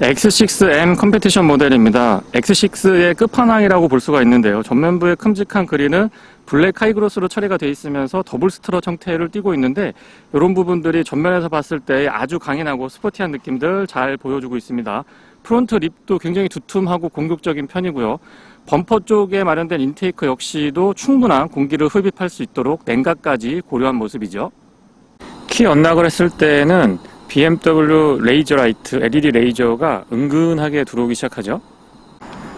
X6M 컴페티션 모델입니다. X6의 끝판왕이라고 볼 수가 있는데요. 전면부의 큼직한 그릴은 블랙 하이그로스로 처리가 되어 있으면서 더블 스트럿 형태를 띠고 있는데 이런 부분들이 전면에서 봤을 때 아주 강인하고 스포티한 느낌들 잘 보여주고 있습니다. 프론트 립도 굉장히 두툼하고 공격적인 편이고요. 범퍼 쪽에 마련된 인테이크 역시도 충분한 공기를 흡입할 수 있도록 냉각까지 고려한 모습이죠. 키 언락을 했을 때는 BMW 레이저 라이트, LED 레이저가 은근하게 들어오기 시작하죠.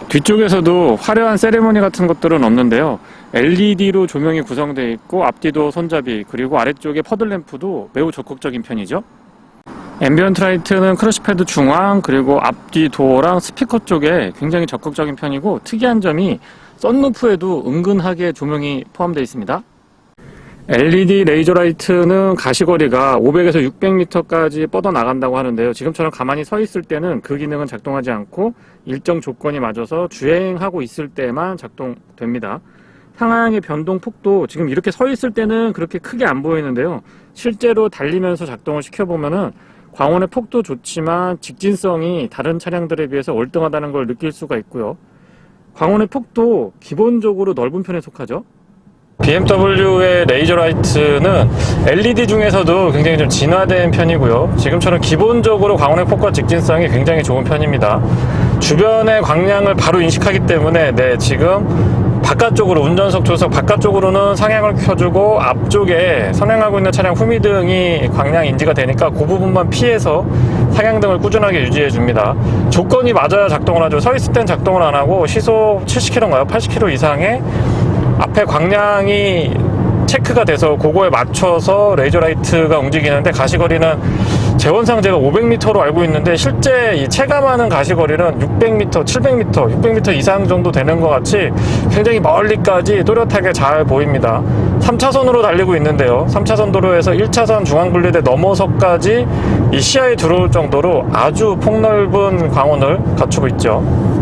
뒤쪽에서도 화려한 세레모니 같은 것들은 없는데요. LED로 조명이 구성되어 있고 앞뒤도 손잡이, 그리고 아래쪽에 퍼들램프도 매우 적극적인 편이죠. 앰비언트 라이트는 크러쉬패드 중앙, 그리고 앞뒤 도어랑 스피커 쪽에 굉장히 적극적인 편이고, 특이한 점이 썬루프에도 은근하게 조명이 포함되어 있습니다. LED 레이저 라이트는 가시거리가 500에서 600m까지 뻗어나간다고 하는데요. 지금처럼 가만히 서 있을 때는 그 기능은 작동하지 않고 일정 조건이 맞아서 주행하고 있을 때만 작동됩니다. 상하향의 변동 폭도 지금 이렇게 서 있을 때는 그렇게 크게 안 보이는데요. 실제로 달리면서 작동을 시켜보면은 광원의 폭도 좋지만 직진성이 다른 차량들에 비해서 월등하다는 걸 느낄 수가 있고요. 광원의 폭도 기본적으로 넓은 편에 속하죠. BMW의 레이저 라이트는 LED 중에서도 굉장히 좀 진화된 편이고요. 지금처럼 기본적으로 광원의 폭과 직진성이 굉장히 좋은 편입니다. 주변의 광량을 바로 인식하기 때문에 지금 바깥쪽으로, 운전석 조수석 바깥쪽으로는 상향을 켜주고 앞쪽에 선행하고 있는 차량 후미등이 광량 인지가 되니까 그 부분만 피해서 상향등을 꾸준하게 유지해 줍니다. 조건이 맞아야 작동을 하죠. 서 있을 땐 작동을 안 하고 시속 70km인가요? 80km 이상의 앞에 광량이 체크가 돼서 그거에 맞춰서 레이저 라이트가 움직이는데, 가시거리는 재원상 제가 500m로 알고 있는데 실제 이 체감하는 가시거리는 600m, 700m, 600m 이상 정도 되는 것 같이 굉장히 멀리까지 또렷하게 잘 보입니다. 3차선으로 달리고 있는데요. 3차선 도로에서 1차선 중앙분리대 넘어서까지 이 시야에 들어올 정도로 아주 폭넓은 광원을 갖추고 있죠.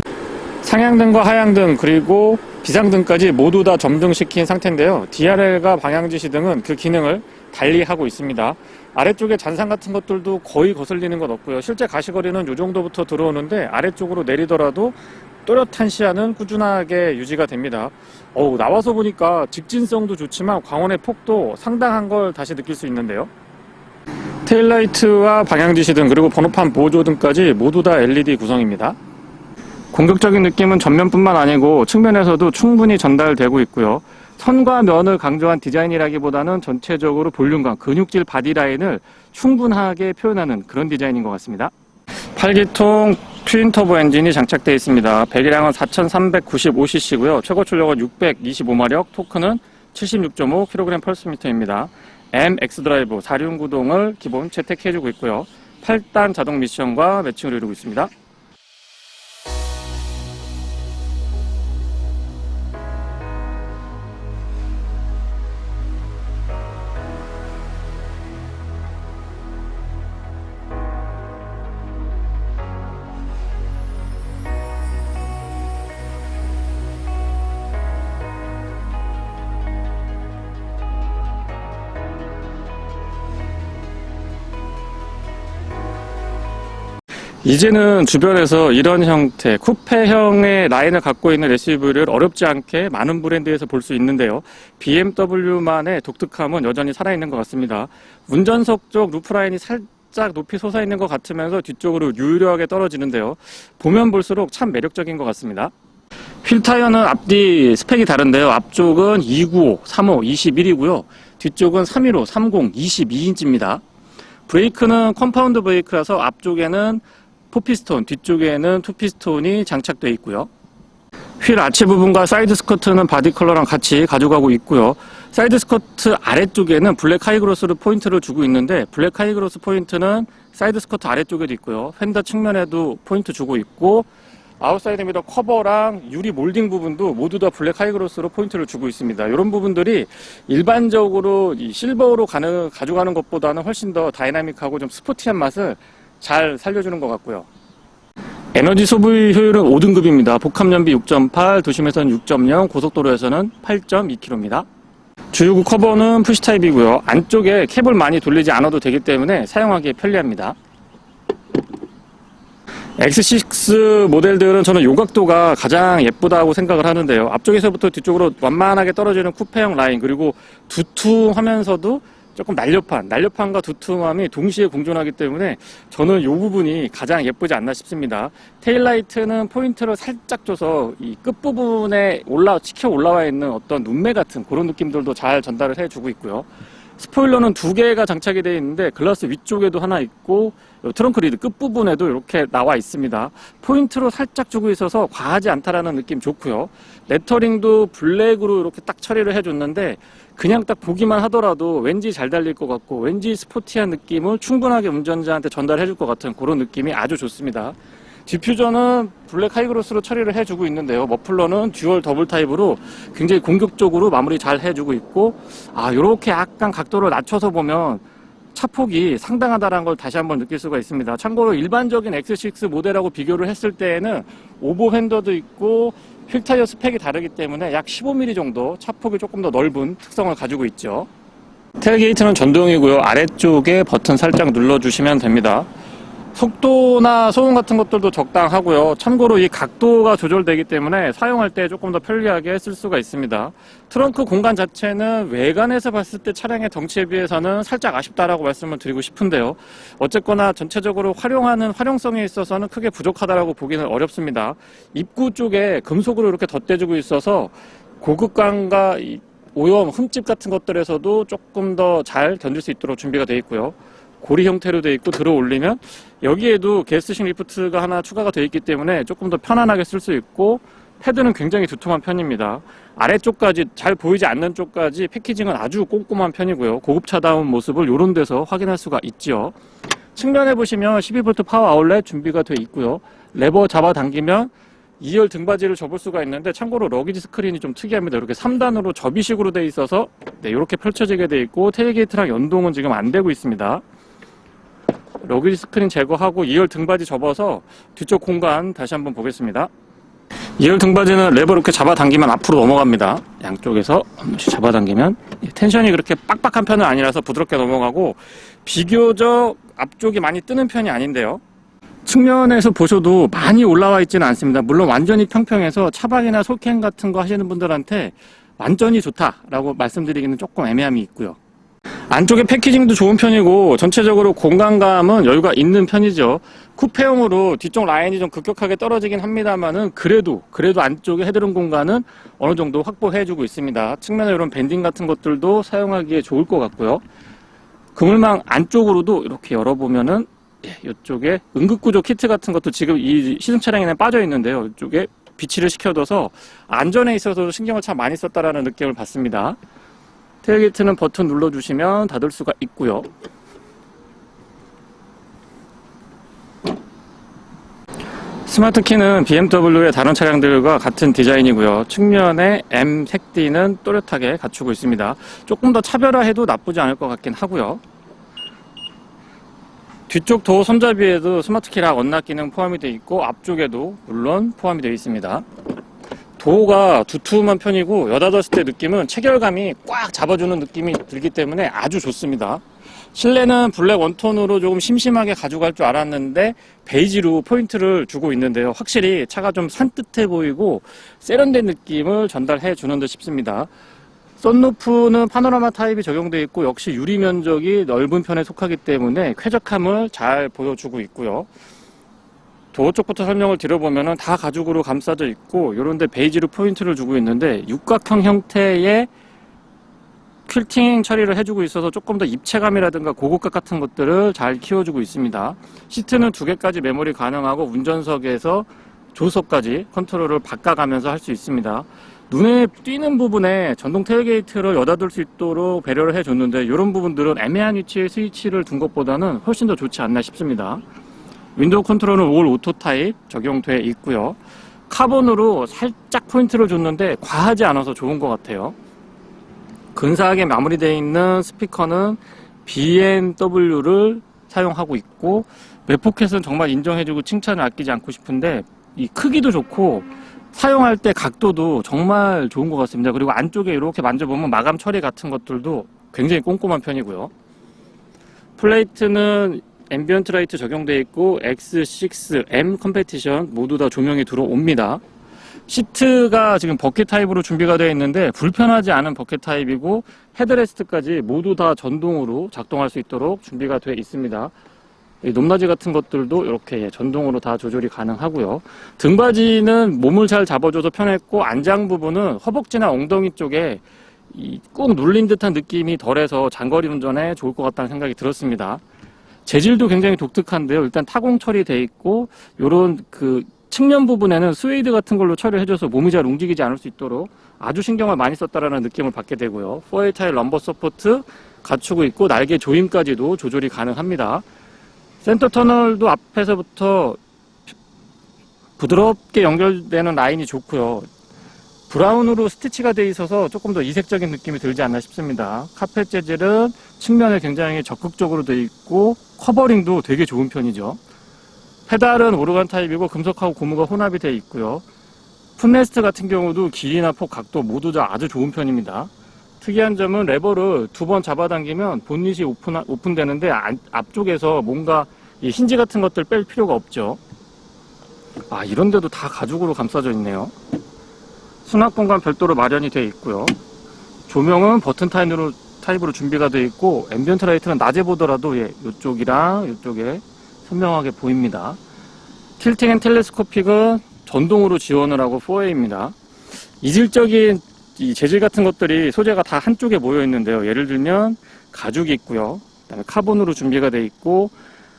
상향등과 하향등, 그리고 비상등까지 모두 다 점등시킨 상태인데요. DRL과 방향지시등은 그 기능을 달리 하고 있습니다. 아래쪽에 잔상 같은 것들도 거의 거슬리는 것 없고요. 실제 가시거리는 이 정도부터 들어오는데 아래쪽으로 내리더라도 또렷한 시야는 꾸준하게 유지가 됩니다. 나와서 보니까 직진성도 좋지만 광원의 폭도 상당한 걸 다시 느낄 수 있는데요. 테일라이트와 방향지시등, 그리고 번호판 보조 등까지 모두 다 LED 구성입니다. 공격적인 느낌은 전면뿐만 아니고 측면에서도 충분히 전달되고 있고요. 선과 면을 강조한 디자인이라기보다는 전체적으로 볼륨감, 근육질 바디라인을 충분하게 표현하는 그런 디자인인 것 같습니다. 8기통 트윈터보 엔진이 장착되어 있습니다. 배기량은 4395cc고요. 최고 출력은 625마력, 토크는 76.5kg/S입니다. MX 드라이브 4륜 구동을 기본 채택해주고 있고요. 8단 자동 미션과 매칭을 이루고 있습니다. 이제는 주변에서 이런 형태, 쿠페형의 라인을 갖고 있는 SUV를 어렵지 않게 많은 브랜드에서 볼 수 있는데요. BMW만의 독특함은 여전히 살아있는 것 같습니다. 운전석 쪽 루프라인이 살짝 높이 솟아있는 것 같으면서 뒤쪽으로 유려하게 떨어지는데요. 보면 볼수록 참 매력적인 것 같습니다. 휠 타이어는 앞뒤 스펙이 다른데요. 앞쪽은 295, 35, 21이고요. 뒤쪽은 315, 30, 22인치입니다. 브레이크는 컴파운드 브레이크라서 앞쪽에는 4피스톤, 뒤쪽에는 2피스톤이 장착되어 있고요. 휠 아치 부분과 사이드 스커트는 바디 컬러랑 같이 가져가고 있고요. 사이드 스커트 아래쪽에는 블랙 하이그로스로 포인트를 주고 있는데, 블랙 하이그로스 포인트는 사이드 스커트 아래쪽에도 있고요. 펜더 측면에도 포인트 주고 있고, 아웃사이드 미러 커버랑 유리 몰딩 부분도 모두 다 블랙 하이그로스로 포인트를 주고 있습니다. 이런 부분들이 일반적으로 이 실버로 가져가는 것보다는 훨씬 더 다이나믹하고 좀 스포티한 맛을 잘 살려주는 것 같고요. 에너지 소비 효율은 5등급입니다. 복합연비 6.8, 도심에서는 6.0, 고속도로에서는 8.2km입니다. 주유구 커버는 푸시 타입이고요. 안쪽에 캡을 많이 돌리지 않아도 되기 때문에 사용하기에 편리합니다. X6 모델들은 저는 요 각도가 가장 예쁘다고 생각을 하는데요. 앞쪽에서부터 뒤쪽으로 완만하게 떨어지는 쿠페형 라인, 그리고 두툼하면서도 조금 날렵함과 두툼함이 동시에 공존하기 때문에 저는 이 부분이 가장 예쁘지 않나 싶습니다. 테일라이트는 포인트를 살짝 줘서 이 끝부분에 치켜 올라와 있는 어떤 눈매 같은 그런 느낌들도 잘 전달을 해주고 있고요. 스포일러는 두 개가 장착이 되어 있는데 글라스 위쪽에도 하나 있고 트렁크 리드 끝부분에도 이렇게 나와 있습니다. 포인트로 살짝 주고 있어서 과하지 않다라는 느낌 좋고요. 레터링도 블랙으로 이렇게 딱 처리를 해줬는데 그냥 딱 보기만 하더라도 왠지 잘 달릴 것 같고 왠지 스포티한 느낌을 충분하게 운전자한테 전달해 줄 것 같은 그런 느낌이 아주 좋습니다. 디퓨저는 블랙 하이그로스로 처리를 해주고 있는데요. 머플러는 듀얼 더블 타입으로 굉장히 공격적으로 마무리 잘 해주고 있고, 요렇게 약간 각도를 낮춰서 보면 차폭이 상당하다는 걸 다시 한번 느낄 수가 있습니다. 참고로 일반적인 X6 모델하고 비교를 했을 때에는 오버 휀더도 있고 휠 타이어 스펙이 다르기 때문에 약 15mm 정도 차폭이 조금 더 넓은 특성을 가지고 있죠. 텔게이트는 전동이고요. 아래쪽에 버튼 살짝 눌러주시면 됩니다. 속도나 소음 같은 것들도 적당하고요. 참고로 이 각도가 조절되기 때문에 사용할 때 조금 더 편리하게 쓸 수가 있습니다. 트렁크 공간 자체는 외관에서 봤을 때 차량의 덩치에 비해서는 살짝 아쉽다라고 말씀을 드리고 싶은데요. 어쨌거나 전체적으로 활용하는 활용성에 있어서는 크게 부족하다라고 보기는 어렵습니다. 입구 쪽에 금속으로 이렇게 덧대주고 있어서 고급감과 오염, 흠집 같은 것들에서도 조금 더 잘 견딜 수 있도록 준비가 되어 있고요. 고리 형태로 되어 있고 들어 올리면 여기에도 게스트식 리프트가 하나 추가가 되어 있기 때문에 조금 더 편안하게 쓸 수 있고 패드는 굉장히 두툼한 편입니다. 아래쪽까지 잘 보이지 않는 쪽까지 패키징은 아주 꼼꼼한 편이고요. 고급차다운 모습을 이런 데서 확인할 수가 있지요. 측면에 보시면 12V 파워 아울렛 준비가 되어 있고요. 레버 잡아당기면 2열 등받이를 접을 수가 있는데 참고로 러기지 스크린이 좀 특이합니다. 이렇게 3단으로 접이식으로 되어 있어서 이렇게 펼쳐지게 되어 있고 테일게이트랑 연동은 지금 안 되고 있습니다. 러기지 스크린 제거하고 2열 등받이 접어서 뒤쪽 공간 다시 한번 보겠습니다. 2열 등받이는 레버 이렇게 잡아당기면 앞으로 넘어갑니다. 양쪽에서 한 번씩 잡아당기면 텐션이 그렇게 빡빡한 편은 아니라서 부드럽게 넘어가고 비교적 앞쪽이 많이 뜨는 편이 아닌데요. 측면에서 보셔도 많이 올라와 있지는 않습니다. 물론 완전히 평평해서 차박이나 솔캠 같은 거 하시는 분들한테 완전히 좋다라고 말씀드리기는 조금 애매함이 있고요. 안쪽에 패키징도 좋은 편이고 전체적으로 공간감은 여유가 있는 편이죠. 쿠페형으로 뒤쪽 라인이 좀 급격하게 떨어지긴 합니다만은 그래도 안쪽에 헤드룸 공간은 어느 정도 확보해주고 있습니다. 측면에 이런 밴딩 같은 것들도 사용하기에 좋을 것 같고요. 그물망 안쪽으로도 이렇게 열어보면은 이쪽에 응급구조 키트 같은 것도 지금 이 시승 차량에는 빠져 있는데요. 이쪽에 비치를 시켜둬서 안전에 있어서 신경을 참 많이 썼다라는 느낌을 받습니다. 테일게이트는 버튼 눌러주시면 닫을 수가 있고요. 스마트 키는 BMW의 다른 차량들과 같은 디자인이고요. 측면에 M 색띠는 또렷하게 갖추고 있습니다. 조금 더 차별화해도 나쁘지 않을 것 같긴 하고요. 뒤쪽 도어 손잡이에도 스마트키랑 언락 기능 포함이 되어 있고 앞쪽에도 물론 포함이 되어 있습니다. 도어가 두툼한 편이고 여닫았을 때 느낌은 체결감이 꽉 잡아주는 느낌이 들기 때문에 아주 좋습니다. 실내는 블랙 원톤으로 조금 심심하게 가져갈 줄 알았는데 베이지로 포인트를 주고 있는데요. 확실히 차가 좀 산뜻해 보이고 세련된 느낌을 전달해 주는 듯 싶습니다. 썬루프는 파노라마 타입이 적용되어 있고 역시 유리 면적이 넓은 편에 속하기 때문에 쾌적함을 잘 보여주고 있고요. 도어 쪽부터 설명을 드려보면 다 가죽으로 감싸져 있고 이런데 베이지로 포인트를 주고 있는데 육각형 형태의 퀼팅 처리를 해주고 있어서 조금 더 입체감이라든가 고급감 같은 것들을 잘 키워주고 있습니다. 시트는 2개까지 메모리 가능하고 운전석에서 조수석까지 컨트롤을 바꿔가면서 할 수 있습니다. 눈에 띄는 부분에 전동 테일게이트를 여닫을 수 있도록 배려를 해줬는데 이런 부분들은 애매한 위치에 스위치를 둔 것보다는 훨씬 더 좋지 않나 싶습니다. 윈도우 컨트롤은 올 오토 타입 적용돼 있고요. 카본으로 살짝 포인트를 줬는데 과하지 않아서 좋은 것 같아요. 근사하게 마무리되어 있는 스피커는 BMW를 사용하고 있고 웹포켓은 정말 인정해주고 칭찬을 아끼지 않고 싶은데 이 크기도 좋고 사용할 때 각도도 정말 좋은 것 같습니다. 그리고 안쪽에 이렇게 만져보면 마감 처리 같은 것들도 굉장히 꼼꼼한 편이고요. 플레이트는 앰비언트 라이트 적용되어 있고 X6M 컴패티션 모두 다 조명이 들어옵니다. 시트가 지금 버킷 타입으로 준비가 되어 있는데 불편하지 않은 버킷 타입이고 헤드레스트까지 모두 다 전동으로 작동할 수 있도록 준비가 되어 있습니다. 이 높낮이 같은 것들도 이렇게 전동으로 다 조절이 가능하고요. 등받이는 몸을 잘 잡아줘서 편했고 안장 부분은 허벅지나 엉덩이 쪽에 꾹 눌린 듯한 느낌이 덜해서 장거리 운전에 좋을 것 같다는 생각이 들었습니다. 재질도 굉장히 독특한데요. 일단 타공 처리되어 있고 요런 측면 부분에는 스웨이드 같은 걸로 처리를 해줘서 몸이 잘 움직이지 않을 수 있도록 아주 신경을 많이 썼다라는 느낌을 받게 되고요. 4A 타일 럼버 서포트 갖추고 있고 날개 조임까지도 조절이 가능합니다. 센터 터널도 앞에서부터 부드럽게 연결되는 라인이 좋고요. 브라운으로 스티치가 되어 있어서 조금 더 이색적인 느낌이 들지 않나 싶습니다. 카펫 재질은 측면에 굉장히 적극적으로 되어 있고 커버링도 되게 좋은 편이죠. 페달은 오르간 타입이고 금속하고 고무가 혼합이 되어 있고요. 풋레스트 같은 경우도 길이나 폭, 각도 모두 다 아주 좋은 편입니다. 특이한 점은 레버를 2번 잡아당기면 본닛이 오픈되는데 앞쪽에서 뭔가 이 힌지 같은 것들 뺄 필요가 없죠. 이런데도 다 가죽으로 감싸져 있네요. 수납 공간 별도로 마련이 되어 있고요. 조명은 버튼 타입으로 준비가 되어 있고 앰비언트 라이트는 낮에 보더라도 이쪽이랑 이쪽에 선명하게 보입니다. 틸팅 앤 텔레스코픽은 전동으로 지원을 하고 4A입니다. 이질적인 이 재질 같은 것들이 소재가 다 한쪽에 모여 있는데요. 예를 들면 가죽이 있고요. 그다음에 카본으로 준비가 되어 있고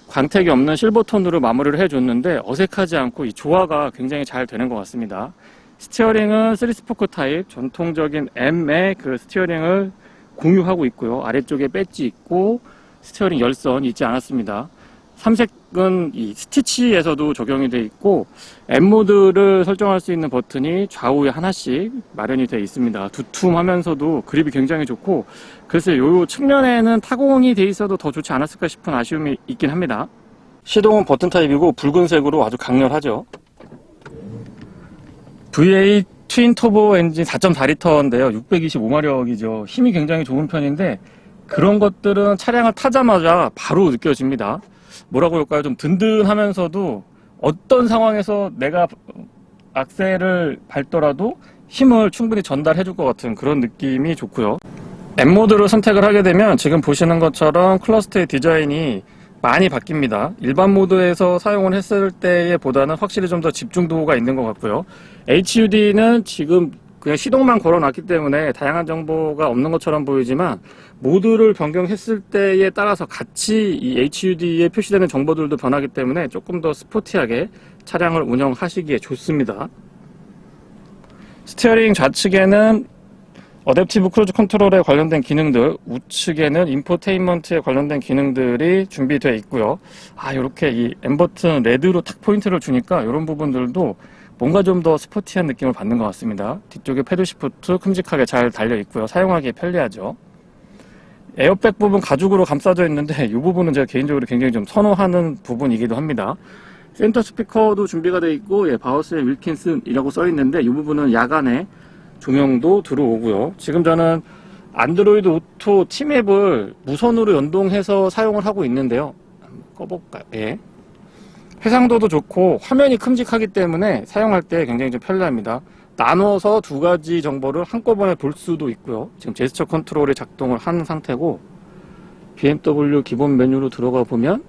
광택이 없는 실버톤으로 마무리를 해줬는데 어색하지 않고 이 조화가 굉장히 잘 되는 것 같습니다. 스티어링은 3스포크 타입 전통적인 M의 스티어링을 공유하고 있고요. 아래쪽에 배지 있고 스티어링 열선 있지 않았습니다. 삼색은 이 스티치에서도 적용이 되어 있고 M모드를 설정할 수 있는 버튼이 좌우에 하나씩 마련이 되어 있습니다. 두툼하면서도 그립이 굉장히 좋고 글쎄요, 요 측면에는 타공이 되어 있어도 더 좋지 않았을까 싶은 아쉬움이 있긴 합니다. 시동은 버튼 타입이고 붉은색으로 아주 강렬하죠. V8 트윈 터보 엔진 4.4L인데요 625마력이죠. 힘이 굉장히 좋은 편인데 그런 것들은 차량을 타자마자 바로 느껴집니다. 뭐라고 할까요? 좀 든든하면서도 어떤 상황에서 내가 악셀을 밟더라도 힘을 충분히 전달해 줄 것 같은 그런 느낌이 좋고요. M모드를 선택을 하게 되면 지금 보시는 것처럼 클러스터의 디자인이 많이 바뀝니다. 일반 모드에서 사용을 했을 때에 보다는 확실히 좀 더 집중도가 있는 것 같고요. HUD는 지금 그냥 시동만 걸어놨기 때문에 다양한 정보가 없는 것처럼 보이지만 모드를 변경했을 때에 따라서 같이 이 HUD에 표시되는 정보들도 변하기 때문에 조금 더 스포티하게 차량을 운영하시기에 좋습니다. 스티어링 좌측에는 어댑티브 크루즈 컨트롤에 관련된 기능들, 우측에는 인포테인먼트에 관련된 기능들이 준비되어 있고요. 이렇게 이 M버튼 레드로 탁 포인트를 주니까 이런 부분들도 뭔가 좀 더 스포티한 느낌을 받는 것 같습니다. 뒤쪽에 패드 시프트 큼직하게 잘 달려 있고요. 사용하기 편리하죠. 에어백 부분 가죽으로 감싸져 있는데 이 부분은 제가 개인적으로 굉장히 좀 선호하는 부분이기도 합니다. 센터 스피커도 준비가 되어 있고 바우스의 윌킨슨이라고 써 있는데 이 부분은 야간에 조명도 들어오고요. 지금 저는 안드로이드 오토 팀앱을 무선으로 연동해서 사용을 하고 있는데요. 한번 꺼볼까요? 해상도도 좋고 화면이 큼직하기 때문에 사용할 때 굉장히 좀 편리합니다. 나눠서 두 가지 정보를 한꺼번에 볼 수도 있고요. 지금 제스처 컨트롤이 작동을 한 상태고 BMW 기본 메뉴로 들어가 보면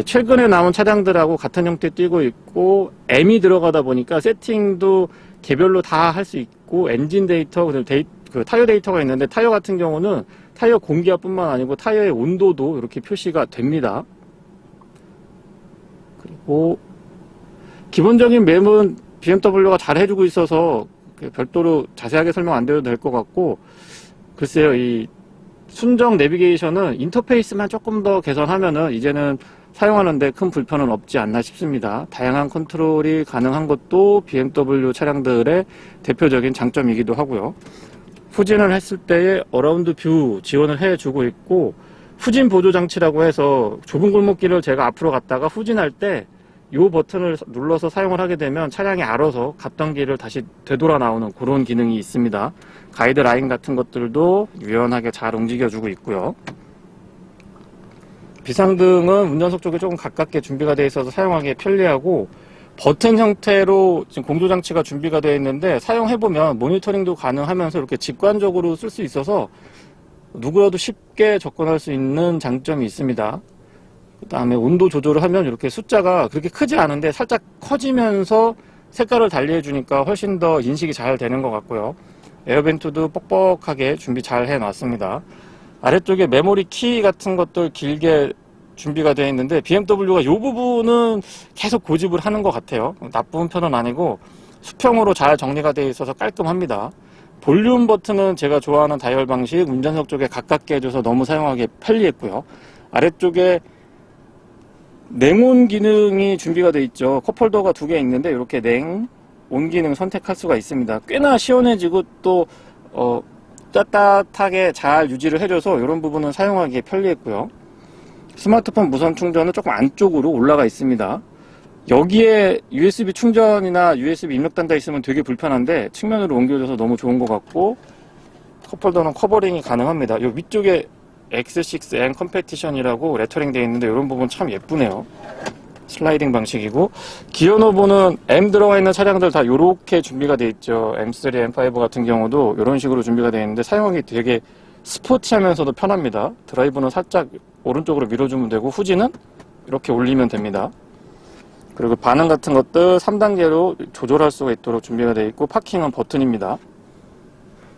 최근에 나온 차량들하고 같은 형태 띄고 있고 M이 들어가다 보니까 세팅도 개별로 다 할 수 있고 엔진 데이터, 타이어 데이터가 있는데 타이어 같은 경우는 타이어 공기압뿐만 아니고 타이어의 온도도 이렇게 표시가 됩니다. 그리고 기본적인 맵은 BMW가 잘 해주고 있어서 별도로 자세하게 설명 안 드려도 될 것 같고 글쎄요, 이 순정 내비게이션은 인터페이스만 조금 더 개선하면은 이제는 사용하는데 큰 불편은 없지 않나 싶습니다. 다양한 컨트롤이 가능한 것도 BMW 차량들의 대표적인 장점이기도 하고요. 후진을 했을 때의 어라운드 뷰 지원을 해주고 있고 후진 보조 장치라고 해서 좁은 골목길을 제가 앞으로 갔다가 후진할 때 이 버튼을 눌러서 사용을 하게 되면 차량이 알아서 갔던 길을 다시 되돌아 나오는 그런 기능이 있습니다. 가이드라인 같은 것들도 유연하게 잘 움직여주고 있고요. 비상등은 운전석 쪽에 조금 가깝게 준비가 되어 있어서 사용하기 편리하고, 버튼 형태로 지금 공조장치가 준비가 되어 있는데 사용해보면 모니터링도 가능하면서 이렇게 직관적으로 쓸 수 있어서 누구라도 쉽게 접근할 수 있는 장점이 있습니다. 그 다음에 온도 조절을 하면 이렇게 숫자가 그렇게 크지 않은데 살짝 커지면서 색깔을 달리해 주니까 훨씬 더 인식이 잘 되는 것 같고요. 에어벤트도 뻑뻑하게 준비 잘 해 놨습니다. 아래쪽에 메모리 키 같은 것들 길게 준비가 되어 있는데 BMW가 이 부분은 계속 고집을 하는 것 같아요. 나쁜 편은 아니고 수평으로 잘 정리가 되어 있어서 깔끔합니다. 볼륨 버튼은 제가 좋아하는 다이얼 방식, 운전석 쪽에 가깝게 해줘서 너무 사용하기 편리했고요. 아래쪽에 냉온 기능이 준비가 되어 있죠. 컵홀더가 2개 있는데 이렇게 냉온 기능 선택할 수가 있습니다. 꽤나 시원해지고 또 따뜻하게 잘 유지를 해줘서 이런 부분은 사용하기 편리했고요. 스마트폰 무선 충전은 조금 안쪽으로 올라가 있습니다. 여기에 USB 충전이나 USB 입력 단자 있으면 되게 불편한데 측면으로 옮겨줘서 너무 좋은 것 같고, 컵홀더는 커버링이 가능합니다. 이 위쪽에 X6N 컴페티션이라고 레터링 되어 있는데 이런 부분 참 예쁘네요. 슬라이딩 방식이고, 기어 노브는 M 들어가 있는 차량들 다 이렇게 준비가 되어 있죠. M3, M5 같은 경우도 이런 식으로 준비가 되어 있는데 사용하기 되게 스포티하면서도 편합니다. 드라이브는 살짝 오른쪽으로 밀어주면 되고 후진은 이렇게 올리면 됩니다. 그리고 반응 같은 것들 3단계로 조절할 수가 있도록 준비가 되어 있고, 파킹은 버튼입니다.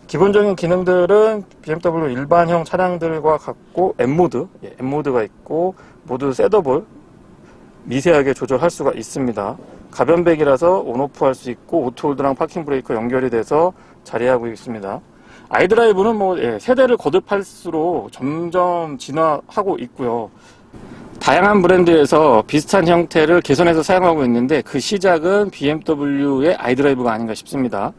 기본적인 기능들은 BMW 일반형 차량들과 같고 M모드, M모드가 있고 모두 셋업을 미세하게 조절할 수가 있습니다. 가변백이라서 온오프 할 수 있고 오토홀드랑 파킹 브레이크 연결이 돼서 자리하고 있습니다. 아이드라이브는 세대를 거듭할수록 점점 진화하고 있고요. 다양한 브랜드에서 비슷한 형태를 개선해서 사용하고 있는데 그 시작은 BMW의 아이드라이브가 아닌가 싶습니다.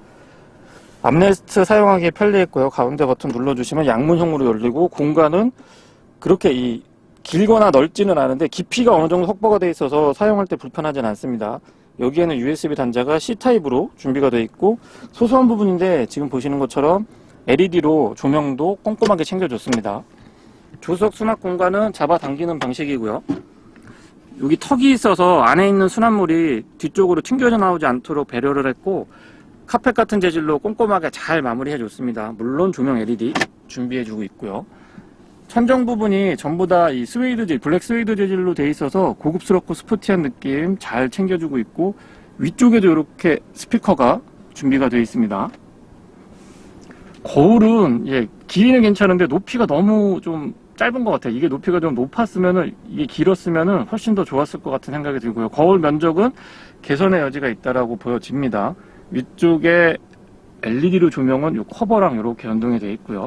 암레스트 사용하기 편리했고요. 가운데 버튼 눌러주시면 양문형으로 열리고, 공간은 그렇게 길거나 넓지는 않은데 깊이가 어느 정도 확보가 되어 있어서 사용할 때 불편하진 않습니다. 여기에는 USB 단자가 C타입으로 준비가 되어 있고, 소소한 부분인데 지금 보시는 것처럼 LED로 조명도 꼼꼼하게 챙겨줬습니다. 조석 수납 공간은 잡아당기는 방식이고요. 여기 턱이 있어서 안에 있는 수납물이 뒤쪽으로 튕겨져 나오지 않도록 배려를 했고, 카펫 같은 재질로 꼼꼼하게 잘 마무리해 줬습니다. 물론 조명 LED 준비해 주고 있고요. 천정 부분이 전부 다 이 스웨이드 재질, 블랙 스웨이드 재질로 되어 있어서 고급스럽고 스포티한 느낌 잘 챙겨주고 있고, 위쪽에도 이렇게 스피커가 준비가 되어 있습니다. 거울은 길이는 괜찮은데 높이가 너무 좀 짧은 것 같아요. 이게 높이가 좀 높았으면은, 이게 길었으면은 훨씬 더 좋았을 것 같은 생각이 들고요. 거울 면적은 개선의 여지가 있다라고 보여집니다. 위쪽에 LED로 조명은 이 커버랑 이렇게 연동이 되어 있고요.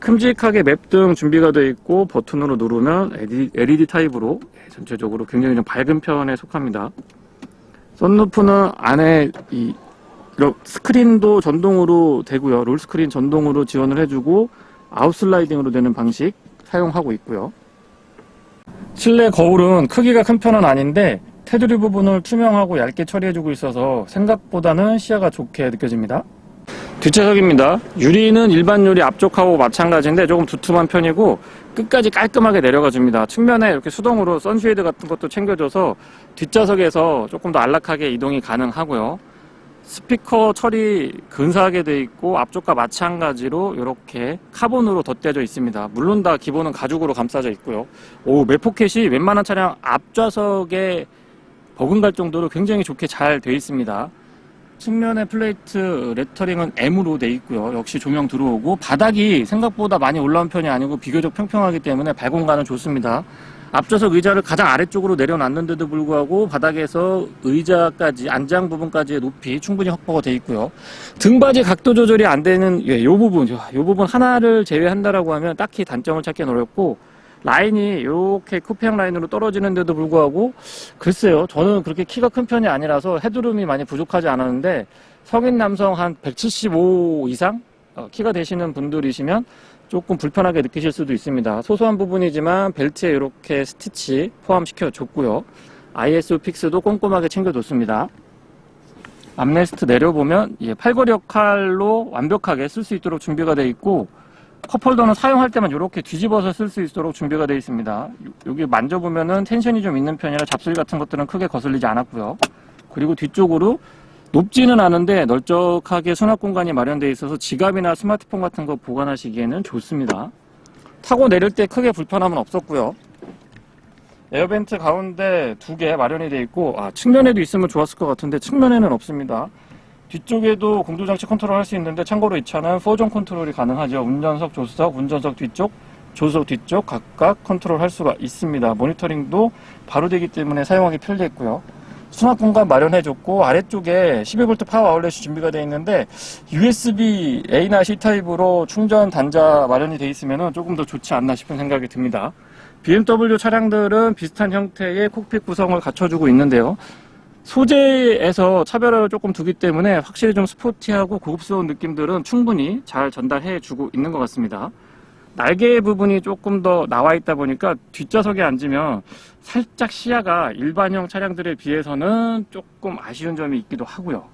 큼직하게 맵등 준비가 되어 있고, 버튼으로 누르면 LED 타입으로 전체적으로 굉장히 좀 밝은 편에 속합니다. 썬루프는 안에 스크린도 전동으로 되고요. 롤스크린 전동으로 지원을 해주고 아웃슬라이딩으로 되는 방식 사용하고 있고요. 실내 거울은 크기가 큰 편은 아닌데 테두리 부분을 투명하고 얇게 처리해주고 있어서 생각보다는 시야가 좋게 느껴집니다. 뒷좌석입니다. 유리는 일반 유리 앞쪽하고 마찬가지인데 조금 두툼한 편이고 끝까지 깔끔하게 내려가 줍니다. 측면에 이렇게 수동으로 선쉐이드 같은 것도 챙겨줘서 뒷좌석에서 조금 더 안락하게 이동이 가능하고요. 스피커 처리 근사하게 되어 있고 앞쪽과 마찬가지로 이렇게 카본으로 덧대져 있습니다. 물론 다 기본은 가죽으로 감싸져 있고요. 매포켓이 웬만한 차량 앞좌석에 버금갈 정도로 굉장히 좋게 잘 되어 있습니다. 측면의 플레이트 레터링은 M으로 되어 있고요. 역시 조명 들어오고, 바닥이 생각보다 많이 올라온 편이 아니고 비교적 평평하기 때문에 발공간은 좋습니다. 앞좌석 의자를 가장 아래쪽으로 내려놨는데도 불구하고 바닥에서 의자까지, 안장 부분까지의 높이 충분히 확보가 되어 있고요. 등받이 각도 조절이 안 되는 이 부분 하나를 제외한다라고 하면 딱히 단점을 찾기는 어렵고, 라인이 이렇게 쿠페형 라인으로 떨어지는데도 불구하고, 글쎄요, 저는 그렇게 키가 큰 편이 아니라서 헤드룸이 많이 부족하지 않았는데, 성인 남성 한 175 이상 키가 되시는 분들이시면 조금 불편하게 느끼실 수도 있습니다. 소소한 부분이지만 벨트에 이렇게 스티치 포함시켜 줬고요. ISO 픽스도 꼼꼼하게 챙겨줬습니다. 암레스트 내려보면 팔걸이 역할로 완벽하게 쓸 수 있도록 준비가 되어 있고, 컵홀더는 사용할 때만 이렇게 뒤집어서 쓸 수 있도록 준비가 되어 있습니다. 여기 만져보면은 텐션이 좀 있는 편이라 잡소리 같은 것들은 크게 거슬리지 않았고요. 그리고 뒤쪽으로 높지는 않은데 널쩍하게 수납 공간이 마련되어 있어서 지갑이나 스마트폰 같은 거 보관하시기에는 좋습니다. 타고 내릴 때 크게 불편함은 없었고요. 에어벤트 가운데 2개 마련이 되어 있고, 측면에도 있으면 좋았을 것 같은데 측면에는 없습니다. 뒤쪽에도 공조장치 컨트롤 할 수 있는데, 참고로 이 차는 4존 컨트롤이 가능하죠. 운전석, 조수석, 운전석 뒤쪽, 조수석 뒤쪽 각각 컨트롤 할 수가 있습니다. 모니터링도 바로 되기 때문에 사용하기 편리했고요. 수납 공간 마련해줬고, 아래쪽에 12V 파워 아울렛이 준비가 되어 있는데, USB A나 C 타입으로 충전 단자 마련이 되어 있으면 조금 더 좋지 않나 싶은 생각이 듭니다. BMW 차량들은 비슷한 형태의 콕핏 구성을 갖춰주고 있는데요. 소재에서 차별화를 조금 두기 때문에 확실히 좀 스포티하고 고급스러운 느낌들은 충분히 잘 전달해주고 있는 것 같습니다. 날개 부분이 조금 더 나와 있다 보니까 뒷좌석에 앉으면 살짝 시야가 일반형 차량들에 비해서는 조금 아쉬운 점이 있기도 하고요.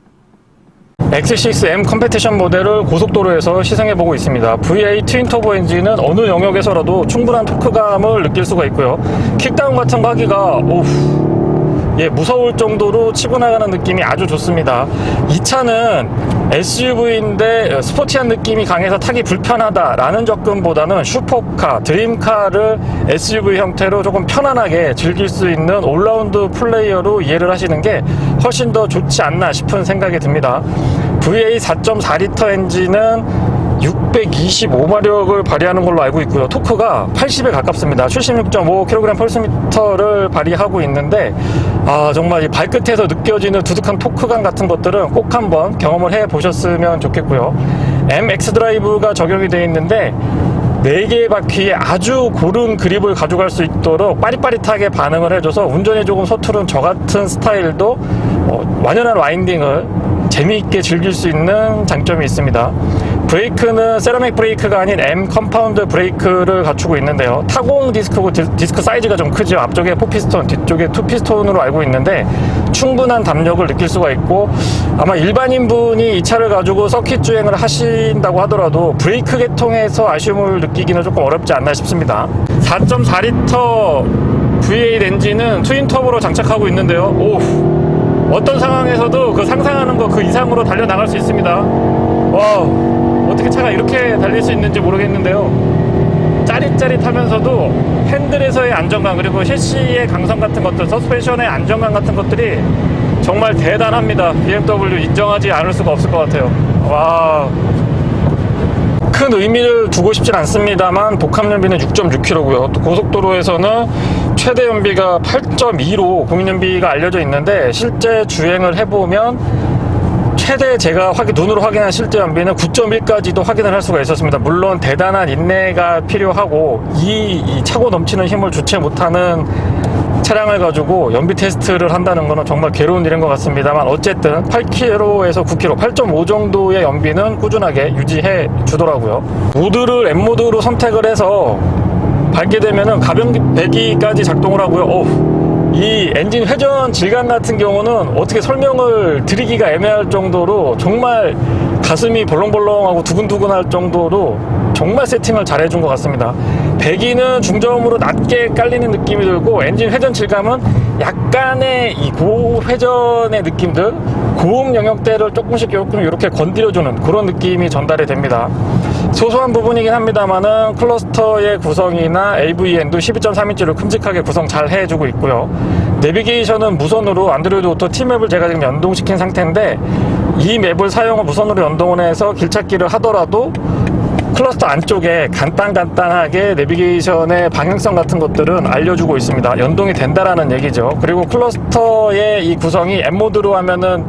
X6M 컴페티션 모델을 고속도로에서 시승해보고 있습니다. V8 트윈터보 엔진은 어느 영역에서라도 충분한 토크감을 느낄 수가 있고요. 킥다운 같은 거 하기가 무서울 정도로 치고 나가는 느낌이 아주 좋습니다. 이 차는 SUV인데 스포티한 느낌이 강해서 타기 불편하다라는 접근보다는 슈퍼카, 드림카를 SUV 형태로 조금 편안하게 즐길 수 있는 올라운드 플레이어로 이해를 하시는 게 훨씬 더 좋지 않나 싶은 생각이 듭니다. V8 4.4L 엔진은 625마력을 발휘하는 걸로 알고 있고요. 토크가 80에 가깝습니다. 76.5kgpm를 발휘하고 있는데 정말 이 발끝에서 느껴지는 두둑한 토크감 같은 것들은 꼭 한번 경험을 해보셨으면 좋겠고요. MX 드라이브가 적용이 되어 있는데 4개의 바퀴에 아주 고른 그립을 가져갈 수 있도록 빠릿빠릿하게 반응을 해줘서 운전이 조금 서투른 저 같은 스타일도 완연한 와인딩을 재미있게 즐길 수 있는 장점이 있습니다. 브레이크는 세라믹 브레이크가 아닌 M 컴파운드 브레이크를 갖추고 있는데요. 타공 디스크고 디스크 사이즈가 좀 크죠. 앞쪽에 4피스톤, 뒤쪽에 2피스톤으로 알고 있는데 충분한 담력을 느낄 수가 있고, 아마 일반인분이 이 차를 가지고 서킷 주행을 하신다고 하더라도 브레이크 계통에서 아쉬움을 느끼기는 조금 어렵지 않나 싶습니다. 4.4L V8 엔진은 트윈 터보로 장착하고 있는데요. 어떤 상황에서도 그 상상하는 거 그 이상으로 달려나갈 수 있습니다. 와우, 어떻게 차가 이렇게 달릴 수 있는지 모르겠는데요. 짜릿짜릿하면서도 핸들에서의 안정감, 그리고 셰시의 강성 같은 것들, 서스펜션의 안정감 같은 것들이 정말 대단합니다. BMW 인정하지 않을 수가 없을 것 같아요. 와, 큰 의미를 두고 싶진 않습니다만 복합 연비는 6.6km고요. 또 고속도로에서는 최대 연비가 8.2로 공인 연비가 알려져 있는데, 실제 주행을 해보면 최대 제가 눈으로 확인한 실제 연비는 9.1까지도 확인을 할 수가 있었습니다. 물론 대단한 인내가 필요하고 이 차고 넘치는 힘을 주체 못하는 차량을 가지고 연비 테스트를 한다는 것은 정말 괴로운 일인 것 같습니다만, 어쨌든 8km에서 9km, 8.5 정도의 연비는 꾸준하게 유지해 주더라고요. 모드를 M모드로 선택을 해서 밟게 되면은 가변 배기까지 작동을 하고요. 이 엔진 회전 질감 같은 경우는 어떻게 설명을 드리기가 애매할 정도로 정말 가슴이 벌렁벌렁하고 두근두근할 정도로 정말 세팅을 잘 해준 것 같습니다. 배기는 중저음으로 낮게 깔리는 느낌이 들고, 엔진 회전 질감은 약간의 이 고회전의 느낌들, 고음 영역대를 조금씩 이렇게 건드려주는 그런 느낌이 전달이 됩니다. 소소한 부분이긴 합니다만은 클러스터의 구성이나 AVN도 12.3인치로 큼직하게 구성 잘 해주고 있고요. 내비게이션은 무선으로 안드로이드 오토 T맵을 제가 지금 연동시킨 상태인데, 이 맵을 무선으로 연동을 해서 길찾기를 하더라도 클러스터 안쪽에 간단하게 내비게이션의 방향성 같은 것들은 알려주고 있습니다. 연동이 된다라는 얘기죠. 그리고 클러스터의 이 구성이 M모드로 하면은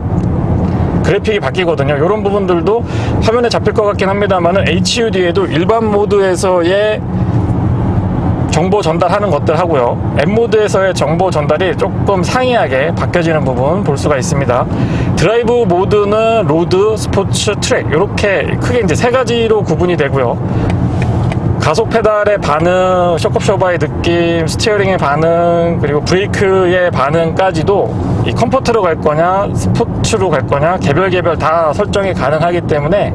그래픽이 바뀌거든요. 이런 부분들도 화면에 잡힐 것 같긴 합니다만은 HUD에도 일반 모드에서의 정보 전달하는 것들 하고요, M모드에서의 정보 전달이 조금 상이하게 바뀌어지는 부분 볼 수가 있습니다. 드라이브 모드는 로드, 스포츠, 트랙 이렇게 크게 이제 3가지로 구분이 되고요. 가속 페달의 반응, 쇼크쇼바의 느낌, 스티어링의 반응, 그리고 브레이크의 반응까지도 이 컴포트로 갈 거냐 스포츠로 갈 거냐 개별 다 설정이 가능하기 때문에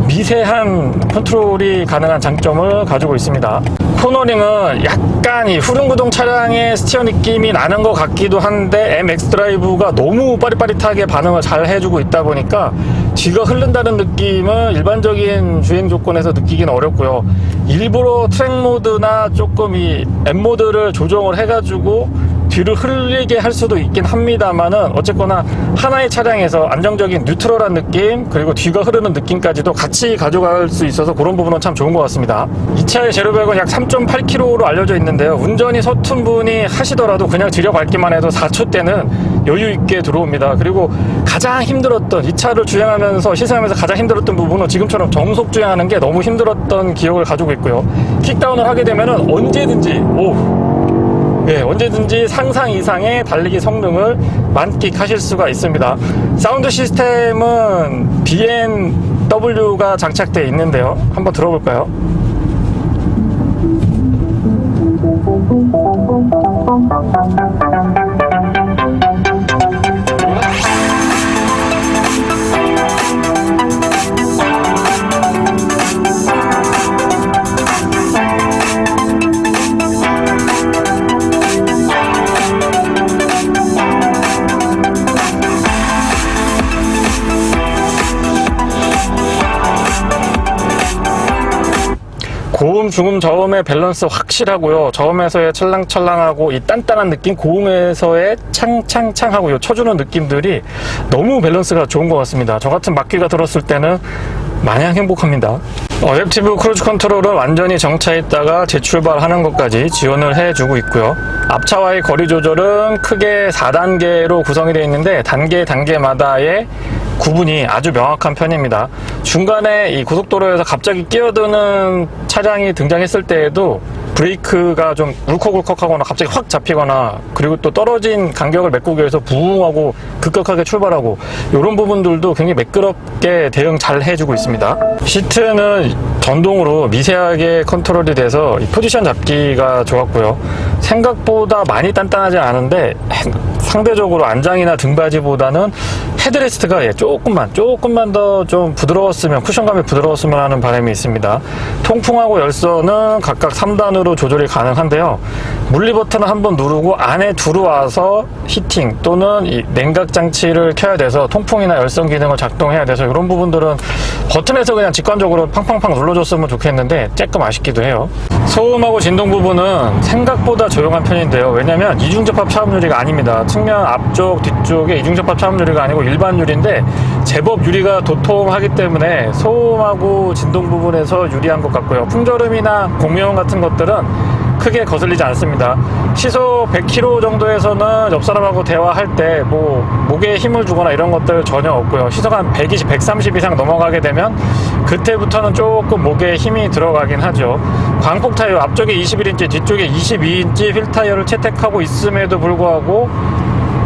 미세한 컨트롤이 가능한 장점을 가지고 있습니다. 코너링은 약간 이 후륜구동 차량의 스티어 느낌이 나는 것 같기도 한데 MX 드라이브가 너무 빠릿빠릿하게 반응을 잘 해주고 있다 보니까 뒤가 흐른다는 느낌을 일반적인 주행 조건에서 느끼기는 어렵고요. 일부러 트랙 모드나 조금 이 M 모드를 조정을 해가지고 뒤를 흘리게 할 수도 있긴 합니다만은 어쨌거나 하나의 차량에서 안정적인 뉴트럴한 느낌 그리고 뒤가 흐르는 느낌까지도 같이 가져갈 수 있어서 그런 부분은 참 좋은 것 같습니다. 이 차의 제로백은 약 3.8km로 알려져 있는데요. 운전이 서툰 분이 하시더라도 그냥 들여밟기만 해도 4초대는 여유 있게 들어옵니다. 그리고 가장 힘들었던 이 차를 주행하면서 시승하면서 가장 힘들었던 부분은 지금처럼 정속 주행하는 게 너무 힘들었던 기억을 가지고 있고요. 킥다운을 하게 되면은 언제든지 상상 이상의 달리기 성능을 만끽하실 수가 있습니다. 사운드 시스템은 BMW가 장착되어 있는데요. 한번 들어볼까요? 고음, 중음, 저음의 밸런스 확실하고요. 저음에서의 찰랑찰랑하고 이 단단한 느낌, 고음에서의 창창창하고 쳐주는 느낌들이 너무 밸런스가 좋은 것 같습니다. 저 같은 막귀가 들었을 때는 마냥 행복합니다. 어댑티브 크루즈 컨트롤은 완전히 정차했다가 재출발하는 것까지 지원을 해주고 있고요. 앞차와의 거리 조절은 크게 4단계로 구성이 되어 있는데 단계마다의 구분이 아주 명확한 편입니다. 중간에 이 고속도로에서 갑자기 끼어드는 차량이 등장했을 때에도 브레이크가 좀 울컥울컥하거나 갑자기 확 잡히거나 그리고 또 떨어진 간격을 메꾸기 위해서 부응하고 급격하게 출발하고 이런 부분들도 굉장히 매끄럽게 대응 잘 해주고 있습니다. 시트는 전동으로 미세하게 컨트롤이 돼서 이 포지션 잡기가 좋았고요. 생각보다 많이 단단하지 않은데 상대적으로 안장이나 등받이보다는 헤드레스트가 조금만 더 좀 부드러웠으면, 쿠션감이 부드러웠으면 하는 바람이 있습니다. 통풍하고 열선은 각각 3단으로 조절이 가능한데요. 물리 버튼을 한번 누르고 안에 들어와서 히팅 또는 이 냉각 장치를 켜야 돼서 통풍이나 열선 기능을 작동해야 돼서 이런 부분들은 버튼에서 그냥 직관적으로 팡팡팡 눌러줬으면 좋겠는데 조금 아쉽기도 해요. 소음하고 진동 부분은 생각보다 조용한 편인데요. 왜냐면 이중접합 차음 유리가 아닙니다. 측면 앞쪽 뒤쪽에 이중접합 차음 유리가 아니고 일반 유리인데 제법 유리가 도톰하기 때문에 소음하고 진동 부분에서 유리한 것 같고요. 풍절음이나 공유음 같은 것들은 크게 거슬리지 않습니다. 시속 100km 정도에서는 옆 사람하고 대화할 때 목에 힘을 주거나 이런 것들 전혀 없고요. 시속 한 120, 130 이상 넘어가게 되면 그때부터는 조금 목에 힘이 들어가긴 하죠. 광폭 타이어 앞쪽에 21인치 뒤쪽에 22인치 휠 타이어를 채택하고 있음에도 불구하고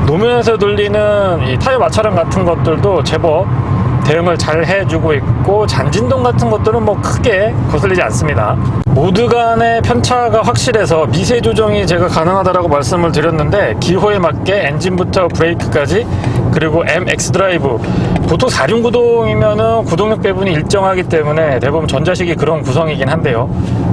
노면에서 들리는 이 타이어 마찰음 같은 것들도 제법 대응을 잘 해주고 있고 잔진동 같은 것들은 크게 거슬리지 않습니다. 모드 간의 편차가 확실해서 미세 조정이 제가 가능하다라고 말씀을 드렸는데 기호에 맞게 엔진부터 브레이크까지 그리고 MX 드라이브 보통 4륜 구동이면은 구동력 배분이 일정하기 때문에 대부분 전자식이 그런 구성이긴 한데요.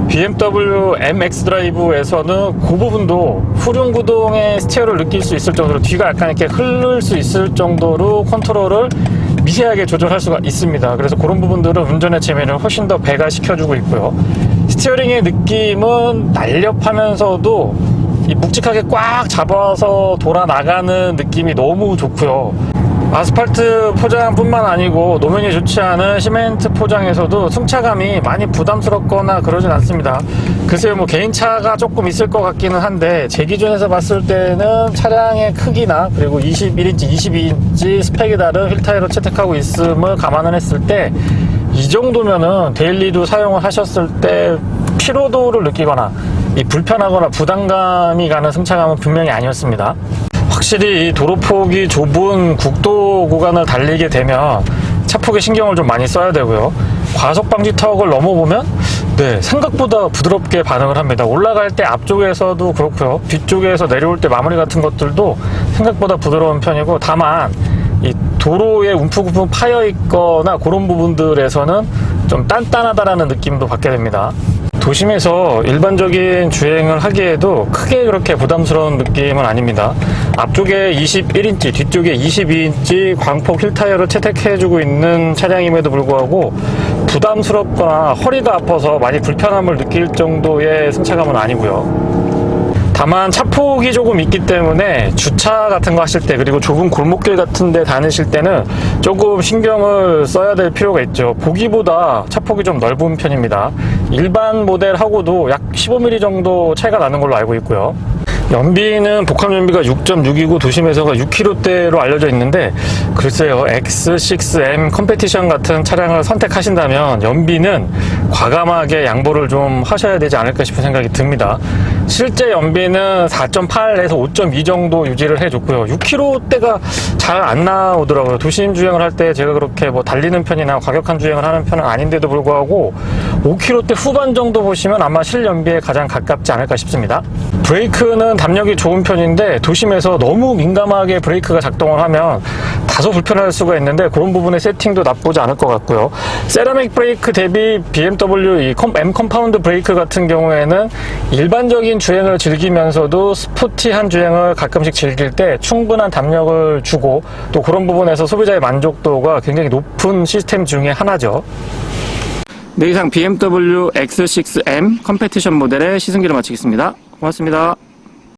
BMW MX 드라이브에서는 그 부분도 후륜 구동의 스티어를 느낄 수 있을 정도로 뒤가 약간 이렇게 흐를 수 있을 정도로 컨트롤을 미세하게 조절할 수가 있습니다. 그래서 그런 부분들은 운전의 재미를 훨씬 더 배가시켜주고 있고요. 스티어링의 느낌은 날렵하면서도 묵직하게 꽉 잡아서 돌아 나가는 느낌이 너무 좋고요. 아스팔트 포장뿐만 아니고 노면이 좋지 않은 시멘트 포장에서도 승차감이 많이 부담스럽거나 그러진 않습니다. 글쎄요, 개인차가 조금 있을 것 같기는 한데 제 기준에서 봤을 때는 차량의 크기나 그리고 21인치, 22인치 스펙이 다른 휠 타이어를 채택하고 있음을 감안을 했을 때 이 정도면은 데일리로 사용을 하셨을 때 피로도를 느끼거나 불편하거나 부담감이 가는 승차감은 분명히 아니었습니다. 확실히 이 도로폭이 좁은 국도 구간을 달리게 되면 차폭에 신경을 좀 많이 써야 되고요. 과속 방지 턱을 넘어보면 생각보다 부드럽게 반응을 합니다. 올라갈 때 앞쪽에서도 그렇고요. 뒤쪽에서 내려올 때 마무리 같은 것들도 생각보다 부드러운 편이고, 다만 이 도로에 움푹움푹 파여 있거나 그런 부분들에서는 좀 단단하다라는 느낌도 받게 됩니다. 도심에서 일반적인 주행을 하기에도 크게 그렇게 부담스러운 느낌은 아닙니다. 앞쪽에 21인치, 뒤쪽에 22인치 광폭 휠 타이어를 채택해주고 있는 차량임에도 불구하고 부담스럽거나 허리가 아파서 많이 불편함을 느낄 정도의 승차감은 아니고요. 다만 차폭이 조금 있기 때문에 주차 같은 거 하실 때, 그리고 좁은 골목길 같은 데 다니실 때는 조금 신경을 써야 될 필요가 있죠. 보기보다 차폭이 좀 넓은 편입니다. 일반 모델하고도 약 15mm 정도 차이가 나는 걸로 알고 있고요. 연비는 복합 연비가 6.6이고 도심에서가 6km대로 알려져 있는데, 글쎄요, X6M 컴페티션 같은 차량을 선택하신다면 연비는 과감하게 양보를 좀 하셔야 되지 않을까 싶은 생각이 듭니다. 실제 연비는 4.8에서 5.2 정도 유지를 해줬고요. 6km대가 잘 안 나오더라고요. 도심 주행을 할 때 제가 그렇게 뭐 달리는 편이나 과격한 주행을 하는 편은 아닌데도 불구하고 5km대 후반 정도 보시면 아마 실연비에 가장 가깝지 않을까 싶습니다. 브레이크는 담력이 좋은 편인데 도심에서 너무 민감하게 브레이크가 작동을 하면 다소 불편할 수가 있는데, 그런 부분의 세팅도 나쁘지 않을 것 같고요. 세라믹 브레이크 대비 BMW 이 M 컴파운드 브레이크 같은 경우에는 일반적인 주행을 즐기면서도 스포티한 주행을 가끔씩 즐길 때 충분한 담력을 주고, 또 그런 부분에서 소비자의 만족도가 굉장히 높은 시스템 중에 하나죠. 네, 이상 BMW X6M 컴페티션 모델의 시승기를 마치겠습니다. 고맙습니다.